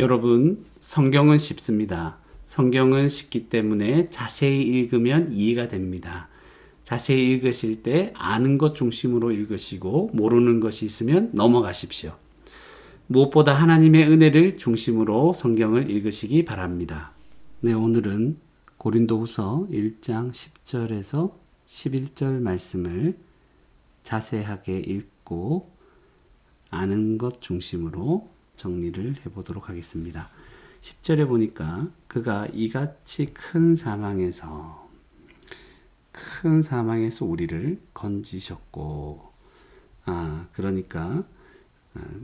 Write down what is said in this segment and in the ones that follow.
여러분, 성경은 쉽습니다. 성경은 쉽기 때문에 자세히 읽으면 이해가 됩니다. 자세히 읽으실 때 아는 것 중심으로 읽으시고 모르는 것이 있으면 넘어가십시오. 무엇보다 하나님의 은혜를 중심으로 성경을 읽으시기 바랍니다. 네, 오늘은 고린도후서 1장 10절에서 11절 말씀을 자세하게 읽고 아는 것 중심으로 정리를 해보도록 하겠습니다. 10절에 보니까 그가 이같이 큰 사망에서 우리를 건지셨고, 그러니까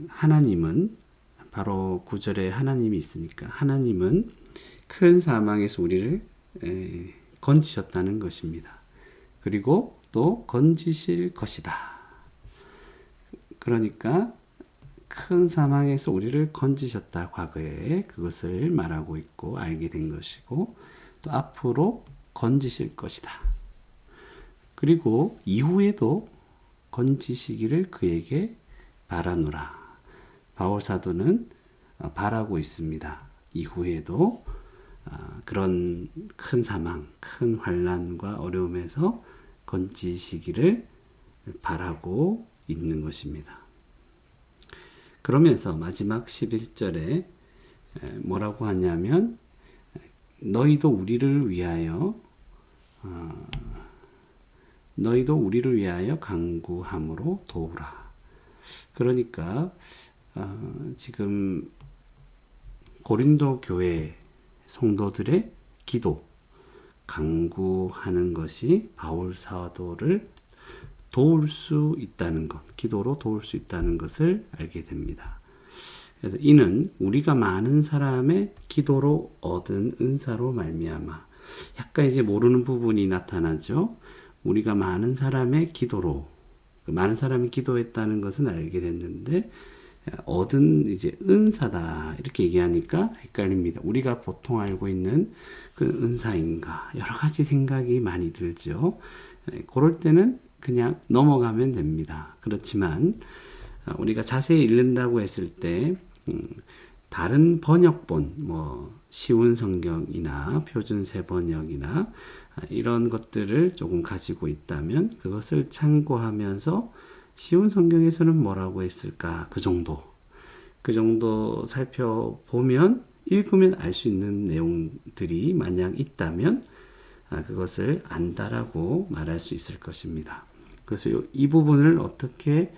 하나님은 바로 9절에 하나님이 있으니까 하나님은 큰 사망에서 우리를 건지셨다는 것입니다. 그리고 또 건지실 것이다. 그러니까 큰 사망에서 우리를 건지셨다. 과거에 그것을 말하고 있고 알게 된 것이고 또 앞으로 건지실 것이다. 그리고 이후에도 건지시기를 그에게 바라노라. 바울 사도는 바라고 있습니다. 이후에도 그런 큰 사망, 큰 환난과 어려움에서 건지시기를 바라고 있는 것입니다. 그러면서 마지막 11절에 뭐라고 하냐면 너희도 우리를 위하여 간구함으로 도우라. 그러니까 지금 고린도 교회 성도들의 기도, 간구하는 것이 바울 사도를 도울 수 있다는 것, 기도로 도울 수 있다는 것을 알게 됩니다. 그래서 이는 우리가 많은 사람의 기도로 얻은 은사로 말미암아, 약간 이제 모르는 부분이 나타나죠. 우리가 많은 사람의 기도로, 많은 사람이 기도했다는 것은 알게 됐는데 얻은 이제 은사다 이렇게 얘기하니까 헷갈립니다. 우리가 보통 알고 있는 그 은사인가, 여러 가지 생각이 많이 들죠. 그럴 때는 그냥 넘어가면 됩니다. 그렇지만 우리가 자세히 읽는다고 했을 때 다른 번역본, 쉬운 성경이나 표준세 번역이나 이런 것들을 조금 가지고 있다면 그것을 참고하면서 쉬운 성경에서는 뭐라고 했을까? 그 정도 살펴보면 읽으면 알 수 있는 내용들이 만약 있다면 그것을 안다라고 말할 수 있을 것입니다. 그래서 이 부분을 어떻게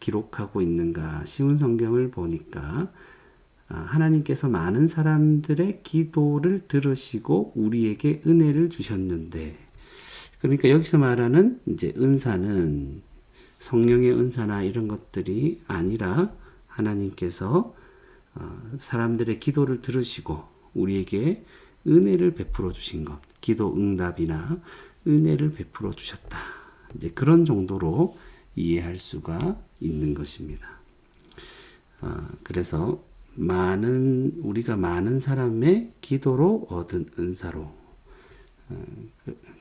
기록하고 있는가? 쉬운 성경을 보니까 하나님께서 많은 사람들의 기도를 들으시고 우리에게 은혜를 주셨는데, 그러니까 여기서 말하는 이제 은사는 성령의 은사나 이런 것들이 아니라 하나님께서 사람들의 기도를 들으시고 우리에게 은혜를 베풀어 주신 것, 기도 응답이나 은혜를 베풀어 주셨다. 이제 그런 정도로 이해할 수가 있는 것입니다. 그래서 우리가 많은 사람의 기도로 얻은 은사로,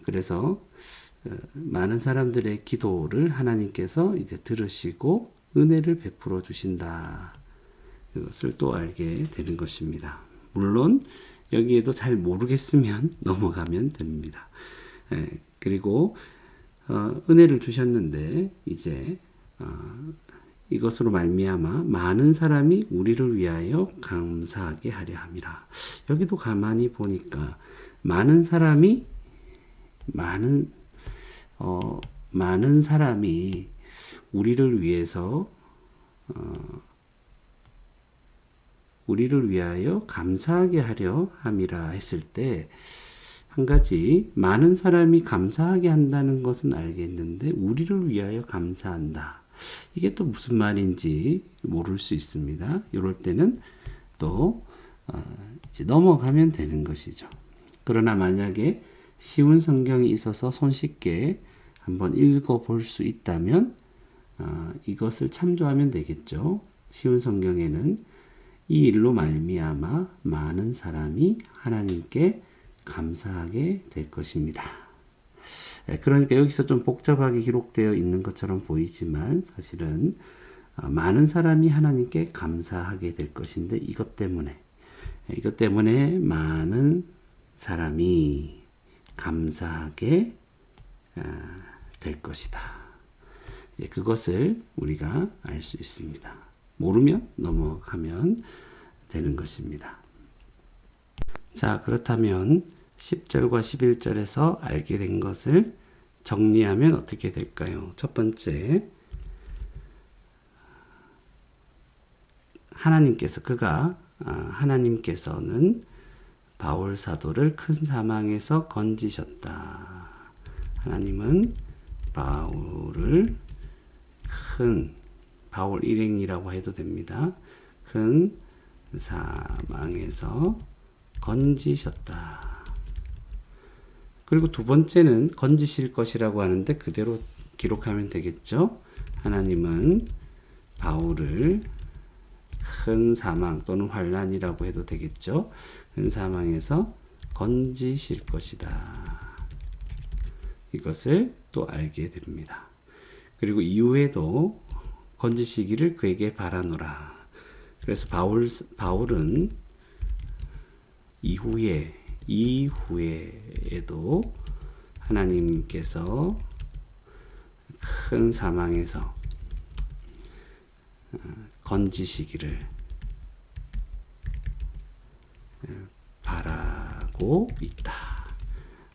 그래서 많은 사람들의 기도를 하나님께서 이제 들으시고 은혜를 베풀어 주신다. 그것을 또 알게 되는 것입니다. 물론 여기에도 잘 모르겠으면 넘어가면 됩니다. 그리고 은혜를 주셨는데 이제 이것으로 말미암아 많은 사람이 우리를 위하여 감사하게 하려 함이라. 여기도 가만히 보니까 많은 사람이 우리를 위하여 감사하게 하려 함이라 했을 때, 한 가지 많은 사람이 감사하게 한다는 것은 알겠는데 우리를 위하여 감사한다. 이게 또 무슨 말인지 모를 수 있습니다. 이럴 때는 또 이제 넘어가면 되는 것이죠. 그러나 만약에 쉬운 성경이 있어서 손쉽게 한번 읽어볼 수 있다면 이것을 참조하면 되겠죠. 쉬운 성경에는 이 일로 말미암아 많은 사람이 하나님께 감사하게 될 것입니다. 그러니까 여기서 좀 복잡하게 기록되어 있는 것처럼 보이지만 사실은 많은 사람이 하나님께 감사하게 될 것인데 이것 때문에 많은 사람이 감사하게 될 것이다. 그것을 우리가 알 수 있습니다. 모르면 넘어가면 되는 것입니다. 자, 그렇다면 10절과 11절에서 알게 된 것을 정리하면 어떻게 될까요? 첫 번째, 하나님께서는 바울 사도를 큰 사망에서 건지셨다. 하나님은 바울 일행이라고 해도 됩니다. 큰 사망에서 건지셨다. 그리고 두 번째는 건지실 것이라고 하는데 그대로 기록하면 되겠죠. 하나님은 바울을 큰 사망 또는 환난이라고 해도 되겠죠. 큰 사망에서 건지실 것이다. 이것을 또 알게 됩니다. 그리고 이후에도 건지시기를 그에게 바라노라. 그래서 바울은 이후에도 하나님께서 큰 사망에서 건지시기를 바라고 있다.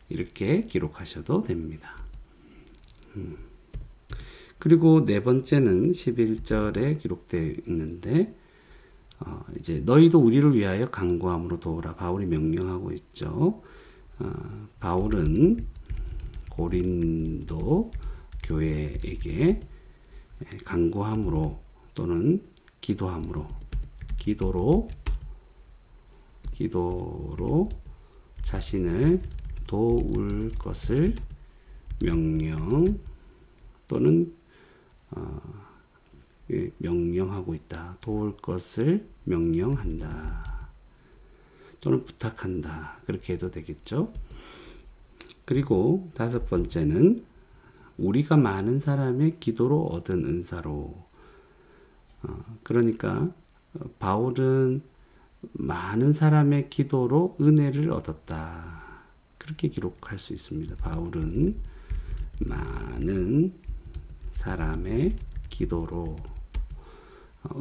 이렇게 기록하셔도 됩니다. 그리고 네 번째는 11절에 기록되어 있는데 이제 너희도 우리를 위하여 간구함으로 도우라. 바울이 명령하고 있죠. 바울은 고린도 교회에게 간구함으로 또는 기도로 자신을 도울 것을 명령 또는 명령하고 있다. 도울 것을 명령한다. 또는 부탁한다. 그렇게 해도 되겠죠. 그리고 다섯 번째는 우리가 많은 사람의 기도로 얻은 은사로. 그러니까 바울은 많은 사람의 기도로 은혜를 얻었다. 그렇게 기록할 수 있습니다. 바울은 많은 사람의 기도로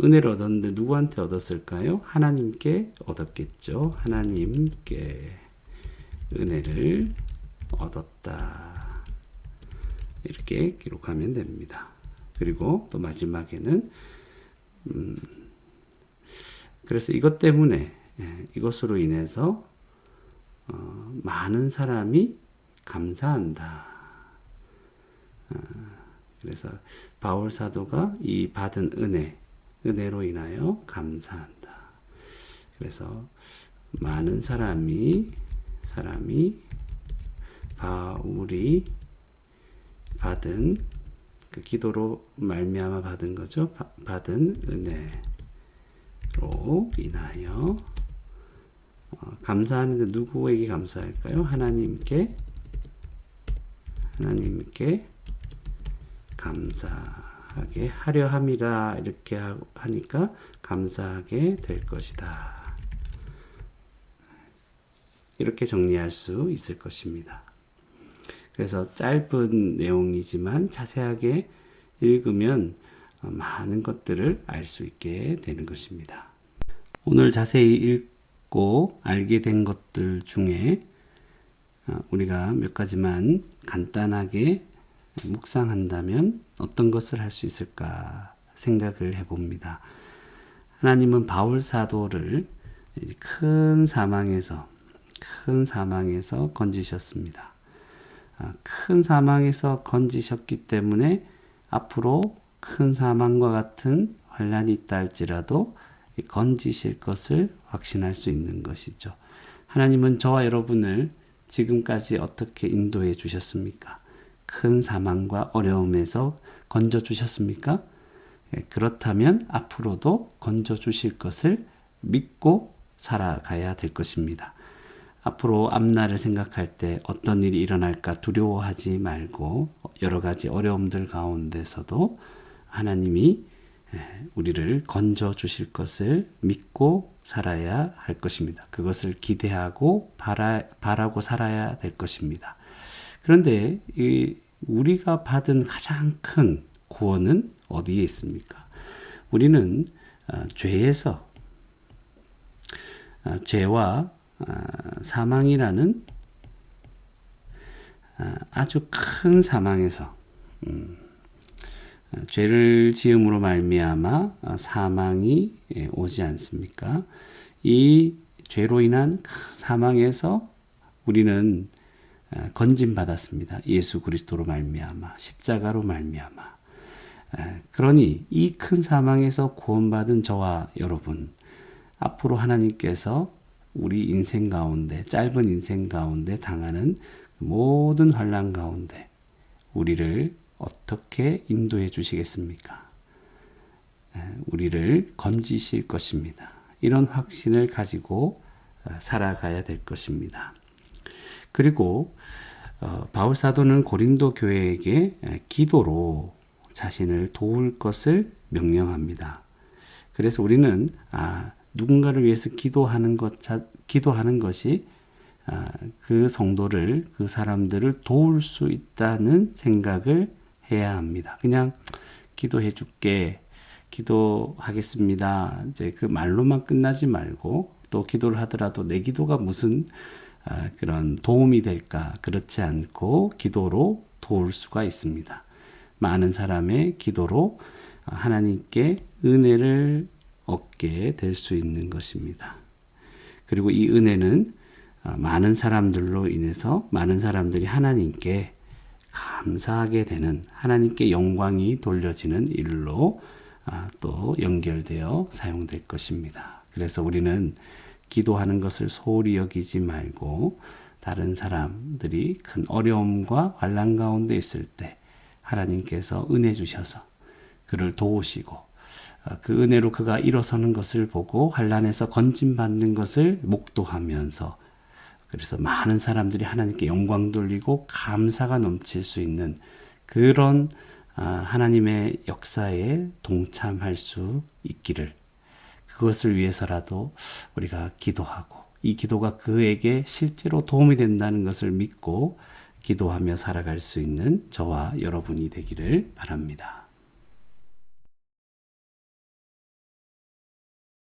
은혜를 얻었는데 누구한테 얻었을까요? 하나님께 얻었겠죠. 하나님께 은혜를 얻었다. 이렇게 기록하면 됩니다. 그리고 또 마지막에는 그래서 이것으로 인해서 많은 사람이 감사한다. 그래서 바울 사도가 이 받은 은혜로 인하여 감사한다. 그래서 많은 사람이 바울이 받은 그 기도로 말미암아 받은 거죠. 받은 은혜로 인하여 감사하는데 누구에게 감사할까요? 하나님께 감사하게 하려 함이라. 이렇게 하니까 감사하게 될 것이다. 이렇게 정리할 수 있을 것입니다. 그래서 짧은 내용이지만 자세하게 읽으면 많은 것들을 알 수 있게 되는 것입니다. 오늘 자세히 읽고 알게 된 것들 중에 우리가 몇 가지만 간단하게 묵상한다면 어떤 것을 할 수 있을까 생각을 해봅니다. 하나님은 바울 사도를 큰 사망에서 건지셨습니다. 큰 사망에서 건지셨기 때문에 앞으로 큰 사망과 같은 환난이 있다 할지라도 건지실 것을 확신할 수 있는 것이죠. 하나님은 저와 여러분을 지금까지 어떻게 인도해 주셨습니까? 큰 사망과 어려움에서 건져 주셨습니까? 그렇다면 앞으로도 건져 주실 것을 믿고 살아가야 될 것입니다. 앞으로 앞날을 생각할 때 어떤 일이 일어날까 두려워하지 말고 여러 가지 어려움들 가운데서도 하나님이 우리를 건져 주실 것을 믿고 살아야 할 것입니다. 그것을 기대하고 바라고 살아야 될 것입니다. 그런데 우리가 받은 가장 큰 구원은 어디에 있습니까? 우리는 죄에서 죄와 사망이라는 아주 큰 사망에서 죄를 지음으로 말미암아 사망이 오지 않습니까? 이 죄로 인한 사망에서 우리는 건짐받았습니다. 예수 그리스도로 말미암아 십자가로 말미암아. 그러니 이 큰 사망에서 구원받은 저와 여러분, 앞으로 하나님께서 우리 인생 가운데, 짧은 인생 가운데 당하는 모든 환난 가운데 우리를 어떻게 인도해 주시겠습니까? 우리를 건지실 것입니다. 이런 확신을 가지고 살아가야 될 것입니다. 그리고 바울 사도는 고린도 교회에게 기도로 자신을 도울 것을 명령합니다. 그래서 우리는 누군가를 위해서 기도하는 것이 그 성도를, 그 사람들을 도울 수 있다는 생각을 해야 합니다. 그냥 기도해 줄게, 기도하겠습니다. 이제 그 말로만 끝나지 말고, 또 기도를 하더라도 내 기도가 무슨 그런 도움이 될까? 그렇지 않고 기도로 도울 수가 있습니다. 많은 사람의 기도로 하나님께 은혜를 얻게 될 수 있는 것입니다. 그리고 이 은혜는 많은 사람들로 인해서 많은 사람들이 하나님께 감사하게 되는, 하나님께 영광이 돌려지는 일로 또 연결되어 사용될 것입니다. 그래서 우리는 기도하는 것을 소홀히 여기지 말고 다른 사람들이 큰 어려움과 환난 가운데 있을 때 하나님께서 은혜 주셔서 그를 도우시고 그 은혜로 그가 일어서는 것을 보고 환난에서 건짐받는 것을 목도하면서, 그래서 많은 사람들이 하나님께 영광 돌리고 감사가 넘칠 수 있는 그런 하나님의 역사에 동참할 수 있기를, 그것을 위해서라도 우리가 기도하고 이 기도가 그에게 실제로 도움이 된다는 것을 믿고 기도하며 살아갈 수 있는 저와 여러분이 되기를 바랍니다.